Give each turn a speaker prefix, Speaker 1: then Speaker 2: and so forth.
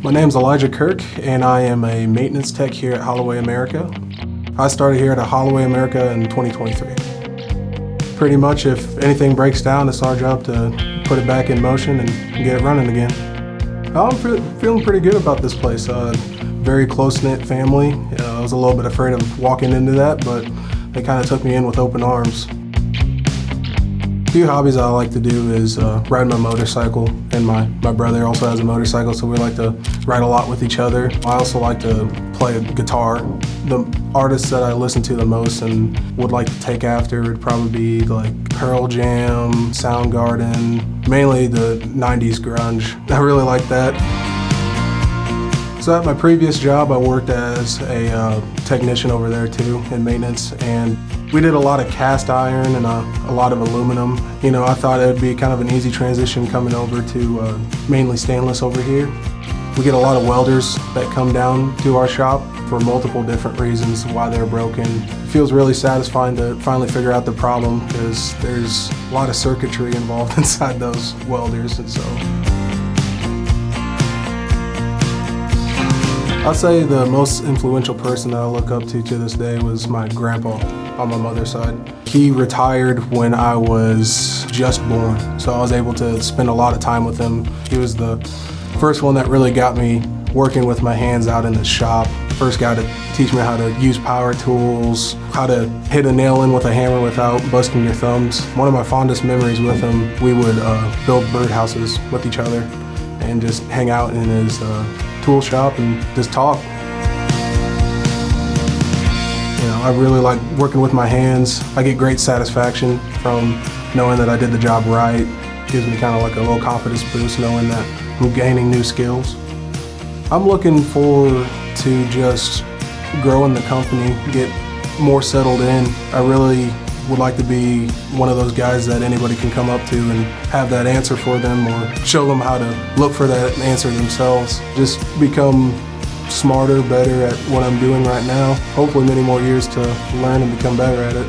Speaker 1: My name's Elijah Kirk, and I am a maintenance tech here at Holloway America. I started here at Holloway America in 2023. Pretty much if anything breaks down, it's our job to put it back in motion and get it running again. I'm feeling pretty good about this place. Very close-knit family. I was a little bit afraid of walking into that, but they kind of took me in with open arms. A few hobbies I like to do is ride my motorcycle, and my brother also has a motorcycle, so we like to ride a lot with each other. I also like to play guitar. The artists that I listen to the most and would like to take after would probably be like Pearl Jam, Soundgarden, mainly the 90s grunge. I really like that. So at my previous job, I worked as a technician over there too in maintenance, and we did a lot of cast iron and a lot of aluminum. You know, I thought it would be kind of an easy transition coming over to mainly stainless over here. We get a lot of welders that come down to our shop for multiple different reasons why they're broken. It feels really satisfying to finally figure out the problem because there's a lot of circuitry involved inside those welders, and so. I'd say the most influential person that I look up to this day was my grandpa on my mother's side. He retired when I was just born, so I was able to spend a lot of time with him. He was the first one that really got me working with my hands out in the shop. First guy to teach me how to use power tools, how to hit a nail in with a hammer without busting your thumbs. One of my fondest memories with him, we would build birdhouses with each other and just hang out in his tool shop and just talk. You know, I really like working with my hands. I get great satisfaction from knowing that I did the job right. It gives me kind of like a little confidence boost knowing that I'm gaining new skills. I'm looking forward to just growing the company, get more settled in. I really would like to be one of those guys that anybody can come up to and have that answer for them or show them how to look for that answer themselves. Just become smarter, better at what I'm doing right now. Hopefully many more years to learn and become better at it.